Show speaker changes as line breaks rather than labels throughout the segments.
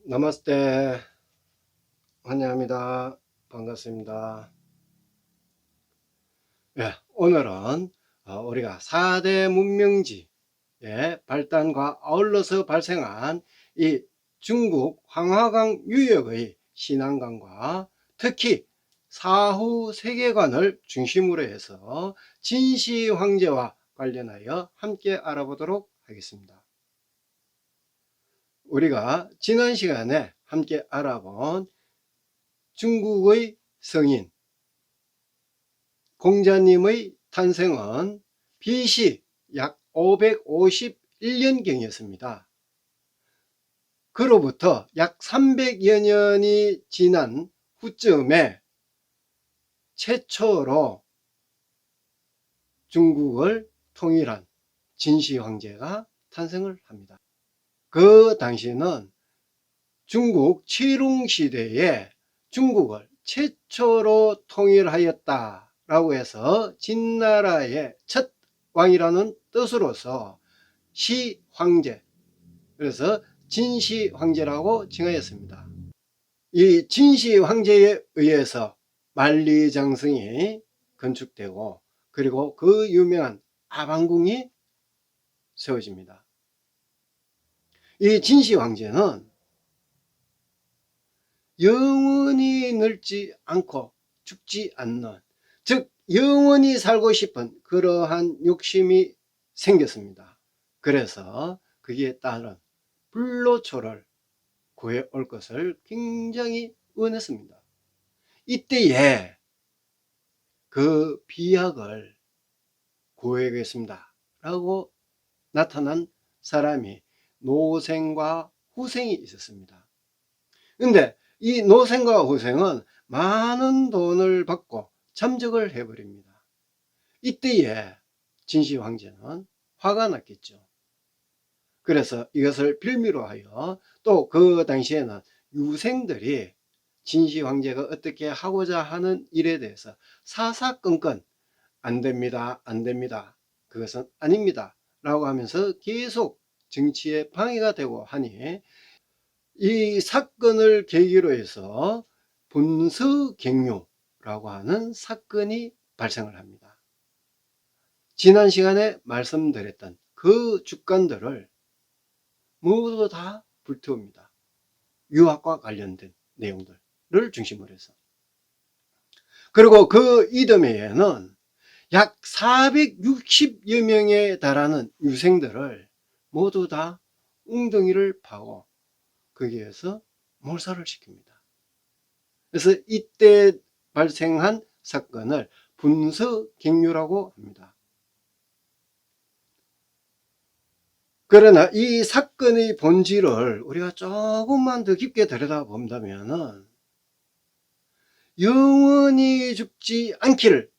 나마스테. 환영합니다. 반갑습니다. 오늘은 우리가 4대 문명지의 발단과 아울러서 발생한 이 중국 황하강 유역의 신앙관과 특히 사후 세계관을 중심으로 해서 진시 황제와 관련하여 함께 알아보도록 하겠습니다. 우리가 지난 시간에 함께 알아본 중국의 성인 공자님의 탄생은 BC 약 551년경이었습니다. 그로부터 약 300여 년이 지난 후쯤에 최초로 중국을 통일한 진시 황제가 탄생을 합니다. 그 당시는 중국 취룽 시대에 중국을 최초로 통일하였다라고 해서 진나라의 첫 왕이라는 뜻으로서 시황제, 그래서 진시황제라고 칭하였습니다. 이 진시황제에 의해서 만리장성이 건축되고 그리고 그 유명한 아방궁이 세워집니다. 이 진시황제는 영원히 늙지 않고 죽지 않는, 즉 영원히 살고 싶은 그러한 욕심이 생겼습니다. 그래서 거기에 따른 불로초를 구해올 것을 굉장히 원했습니다. 이때에 그 비약을 구해야겠습니다 라고 나타난 사람이 노생과 후생이 있었습니다. 근데 이 노생과 후생은 많은 돈을 받고 잠적을 해버립니다. 이때에 진시 황제는 화가 났겠죠. 그래서 이것을 빌미로 하여 또 그 당시에는 유생들이 진시 황제가 어떻게 하고자 하는 일에 대해서 사사건건 안 됩니다, 안 됩니다, 그것은 아닙니다 라고 하면서 계속 정치에 방해가 되고 하니 이 사건을 계기로 해서 분서갱유라고 하는 사건이 발생을 합니다. 지난 시간에 말씀드렸던 그 주권들을 모두 다 불태웁니다. 유학과 관련된 내용들을 중심으로 해서. 그리고 그 이듬해에는 약 460여 명에 달하는 유생들을 모두 다 웅덩이를 파고 거기에서 몰살을 시킵니다. 그래서 이때 발생한 사건을 분서갱유라고 합니다. 그러나 이 사건의 본질을 우리가 조금만 더 깊게 들여다본다면 영원히 죽지 않기를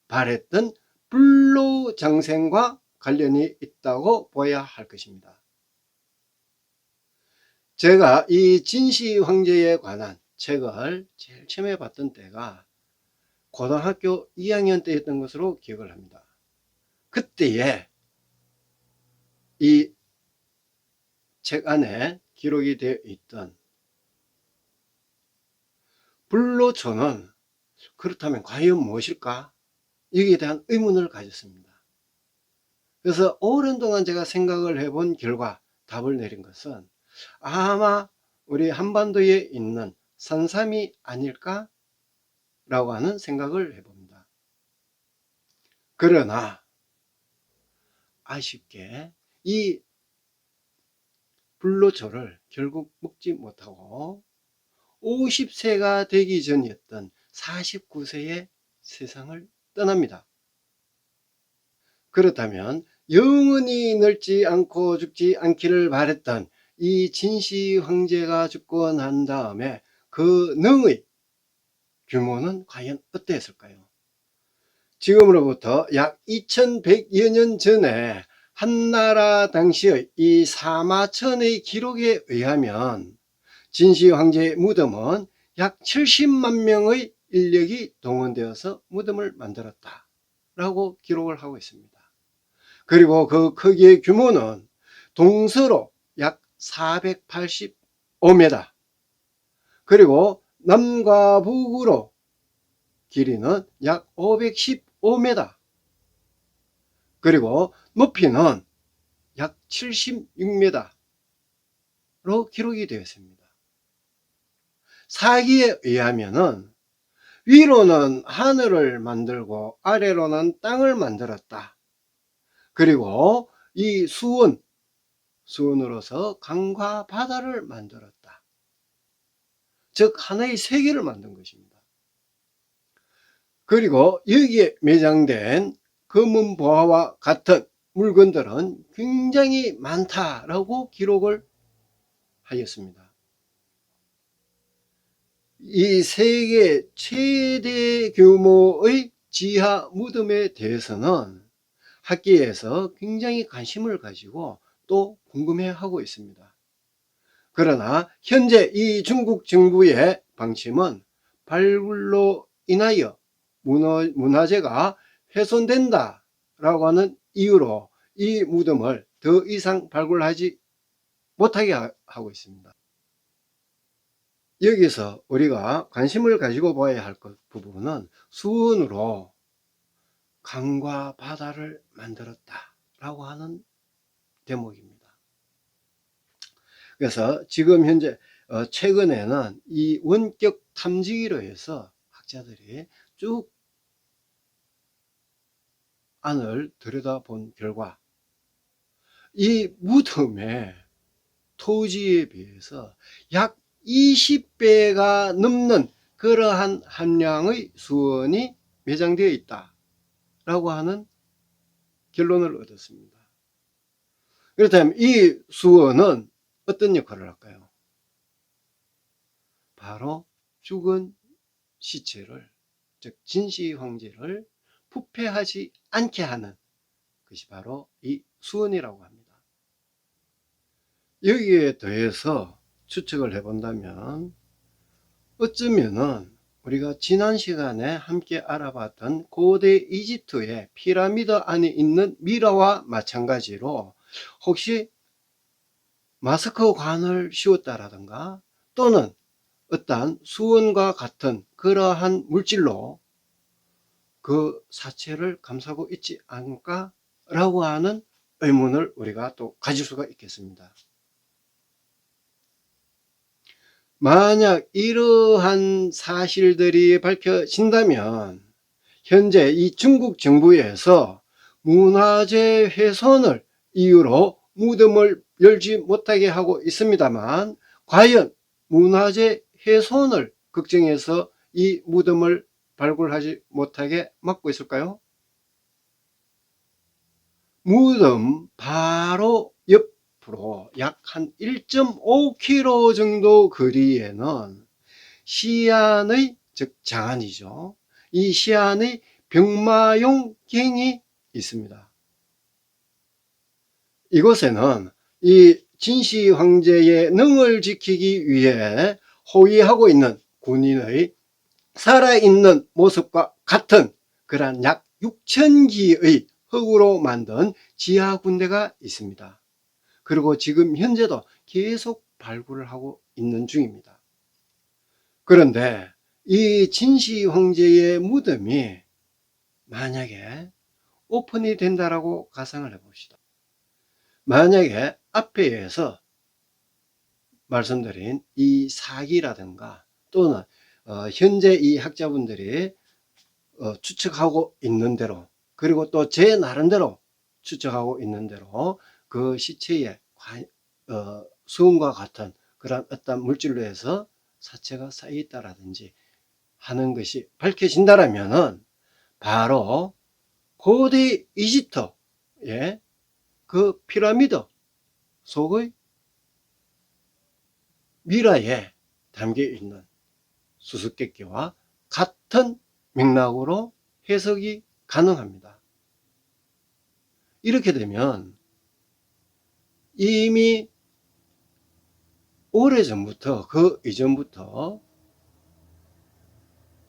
바랬던 불로장생과 관련이 있다고 봐야 할 것입니다. 제가 이 진시 황제에 관한 책을 제일 처음에 봤던 때가 고등학교 2학년 때였던 것으로 기억을 합니다. 그때에 이 책 안에 기록이 되어 있던 불로초는 그렇다면 과연 무엇일까? 여기에 대한 의문을 가졌습니다. 그래서 오랜 동안 제가 생각을 해본 결과 답을 내린 것은 아마 우리 한반도에 있는 산삼이 아닐까? 라고 하는 생각을 해봅니다. 그러나 아쉽게 이 불로초를 결국 먹지 못하고 50세가 되기 전이었던 49세에 세상을 떠납니다. 그렇다면 영원히 늙지 않고 죽지 않기를 바랬던 이 진시 황제가 죽고 난 다음에 그 능의 규모는 과연 어땠을까요? 지금으로부터 약 2100여 년 전에 한나라 당시의 이 사마천의 기록에 의하면 진시 황제의 무덤은 약 70만 명의 인력이 동원되어서 무덤을 만들었다 라고 기록을 하고 있습니다. 그리고 그 크기의 규모는 동서로 약 485 5m, 그리고 남과 북으로 길이는 약 515m, 그리고 높이는 약 76m로 기록이 되어 있습니다. 사기에 의하면은 위로는 하늘을 만들고 아래로는 땅을 만들었다. 그리고 이 수원으로서 강과 바다를 만들었다. 즉 하나의 세계를 만든 것입니다. 그리고 여기에 매장된 검은 보화와 같은 물건들은 굉장히 많다라고 기록을 하였습니다. 이 세계 최대 규모의 지하 무덤에 대해서는 학계에서 굉장히 관심을 가지고 또 궁금해하고 있습니다. 그러나 현재 이 중국 정부의 방침은 발굴로 인하여 문화재가 훼손된다 라고 하는 이유로 이 무덤을 더 이상 발굴하지 못하게 하고 있습니다. 여기서 우리가 관심을 가지고 봐야 할 부분은 수원으로 강과 바다를 만들었다 라고 하는 대목입니다. 그래서 지금 현재 최근에는 이 원격 탐지기로 해서 학자들이 쭉 안을 들여다본 결과 이 무덤의 토지에 비해서 약 20배가 넘는 그러한 함량의 수원이 매장되어 있다 라고 하는 결론을 얻었습니다. 그렇다면 이 수원은 어떤 역할을 할까요? 바로 죽은 시체를, 즉 진시 황제를 부패하지 않게 하는 것이 바로 이 수원이라고 합니다. 여기에 더해서 추측을 해본다면 어쩌면은 우리가 지난 시간에 함께 알아봤던 고대 이집트의 피라미드 안에 있는 미라와 마찬가지로 혹시 마스크 관을 씌웠다라든가 또는 어떠한 수원과 같은 그러한 물질로 그 사체를 감싸고 있지 않을까 라고 하는 의문을 우리가 또 가질 수가 있겠습니다. 만약 이러한 사실들이 밝혀진다면 현재 이 중국 정부에서 문화재 훼손을 이유로 무덤을 열지 못하게 하고 있습니다만 과연 문화재 훼손을 걱정해서 이 무덤을 발굴하지 못하게 막고 있을까요? 무덤 바로 옆으로 약 한 1.5km 정도 거리에는 시안의, 즉 장안이죠. 이 시안의 병마용 갱이 있습니다. 이곳에는 이 진시 황제의 능을 지키기 위해 호위하고 있는 군인의 살아있는 모습과 같은 그러한 약 6,000기의 흙으로 만든 지하 군대가 있습니다. 그리고 지금 현재도 계속 발굴을 하고 있는 중입니다. 그런데 이 진시 황제의 무덤이 만약에 오픈이 된다라고 가상을 해봅시다. 만약에 앞에서 말씀드린 이 사기라든가 또는 현재 이 학자분들이 추측하고 있는 대로, 그리고 또 제 나름대로 추측하고 있는 대로 그 시체에 수은과 같은 그런 어떤 물질로 해서 사체가 쌓여 있다라든지 하는 것이 밝혀진다라면은 바로 고대 이집트의 그 피라미드 속의 미라에 담겨 있는 수수께끼와 같은 맥락으로 해석이 가능합니다. 이렇게 되면 이미 오래전부터, 그 이전부터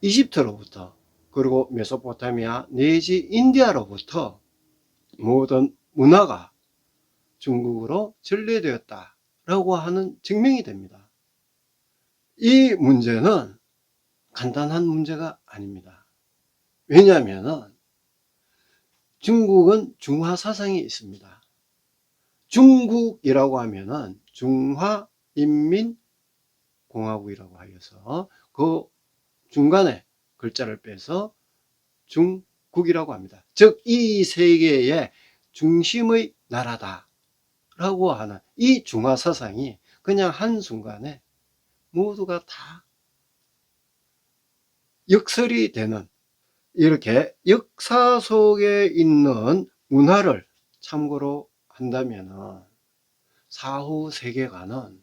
이집트로부터 그리고 메소포타미아 내지 인디아로부터 모든 문화가 중국으로 전래되었다라고 하는 증명이 됩니다. 이 문제는 간단한 문제가 아닙니다. 왜냐하면 중국은 중화 사상이 있습니다. 중국이라고 하면은 중화인민공화국이라고 하여서 그 중간에 글자를 빼서 중국이라고 합니다. 즉 이 세계의 중심의 나라다라고 하는 이 중화 사상이 그냥 한순간에 모두가 다 역설이 되는, 이렇게 역사 속에 있는 문화를 참고로 한다면 사후 세계관은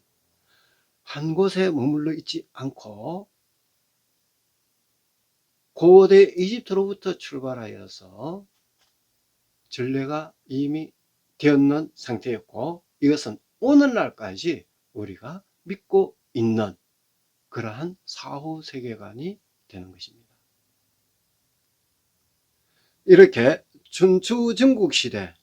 한 곳에 머물러 있지 않고 고대 이집트로부터 출발하여서 전래가 이미 되었는 상태였고, 이것은 오늘날까지 우리가 믿고 있는 그러한 사후 세계관이 되는 것입니다. 이렇게 춘추전국시대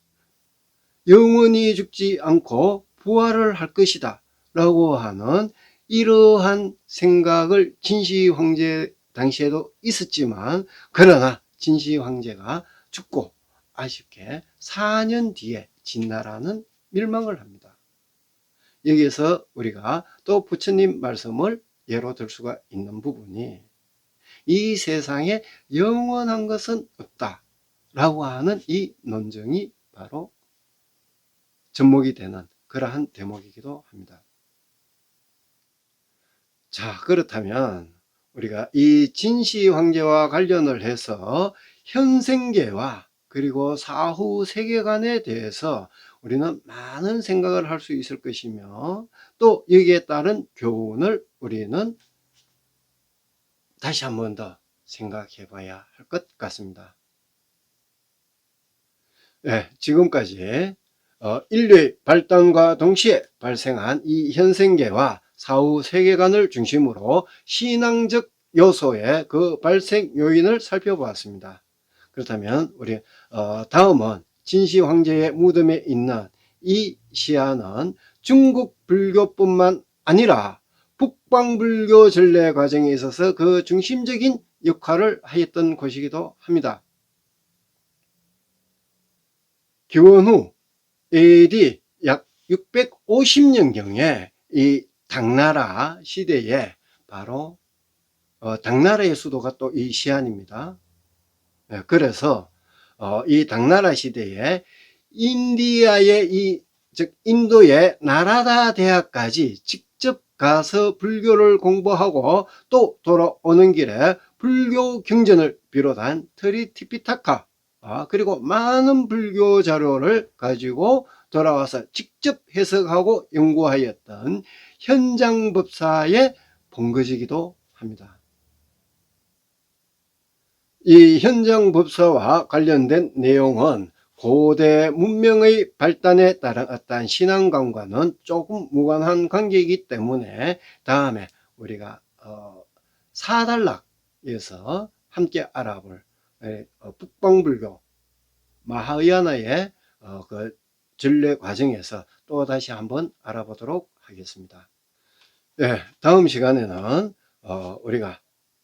영원히 죽지 않고 부활을 할 것이다 라고 하는 이러한 생각을 진시황제 당시에도 있었지만, 그러나 진시황제가 죽고 아쉽게 4년 뒤에 진나라는 멸망을 합니다. 여기에서 우리가 또 부처님 말씀을 예로 들 수가 있는 부분이, 이 세상에 영원한 것은 없다 라고 하는 이 논증이 바로 접목이 되는 그러한 대목이기도 합니다. 자, 그렇다면 우리가 이 진시황제와 관련을 해서 현생계와 그리고 사후 세계관에 대해서 우리는 많은 생각을 할 수 있을 것이며, 또 여기에 따른 교훈을 우리는 다시 한 번 더 생각해 봐야 할 것 같습니다. 네, 지금까지 인류의 발단과 동시에 발생한 이 현생계와 사후 세계관을 중심으로 신앙적 요소의 그 발생 요인을 살펴보았습니다. 그렇다면 우리 다음은 진시황제의 무덤에 있는 이 시야는 중국 불교뿐만 아니라 북방불교 전래 과정에 있어서 그 중심적인 역할을 하였던 곳이기도 합니다. 기원후 AD 약 650년경에 이 당나라 시대에 바로 당나라의 수도가 또 이 시안입니다. 그래서 이 당나라 시대에 인디아의 즉 인도의 나라다 대학까지 직접 가서 불교를 공부하고 또 돌아오는 길에 불교 경전을 비롯한 트리티피타카 그리고 많은 불교 자료를 가지고 돌아와서 직접 해석하고 연구하였던 현장법사의 본거지이기도 합니다. 이 현장법사와 관련된 내용은 고대 문명의 발단에 따른 어떤 신앙관과는 조금 무관한 관계이기 때문에 다음에 우리가 사단락에서 함께 알아볼 북방불교 마하야나의 그 전래 과정에서 또 다시 한번 알아보도록 하겠습니다. 네, 다음 시간에는 우리가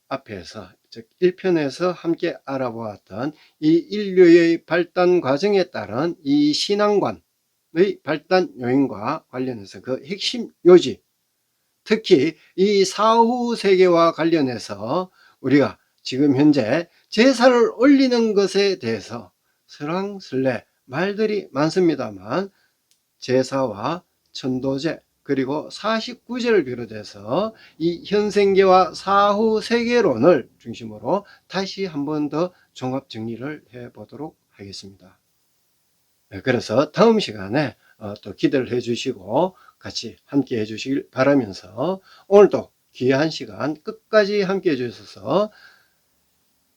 앞에서 즉 1편에서 함께 알아보았던 이 인류의 발단 과정에 따른 이 신앙관의 발단 요인과 관련해서 그 핵심 요지, 특히 이 사후 세계와 관련해서 우리가 지금 현재 제사를 올리는 것에 대해서 설왕설래 말들이 많습니다만, 제사와 천도제 그리고 49제를 비롯해서 이 현생계와 사후 세계론을 중심으로 다시 한 번 더 종합 정리를 해 보도록 하겠습니다. 그래서 다음 시간에 또 기대를 해 주시고 같이 함께 해 주시길 바라면서, 오늘도 귀한 시간 끝까지 함께 해 주셔서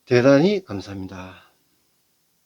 대단히 감사합니다.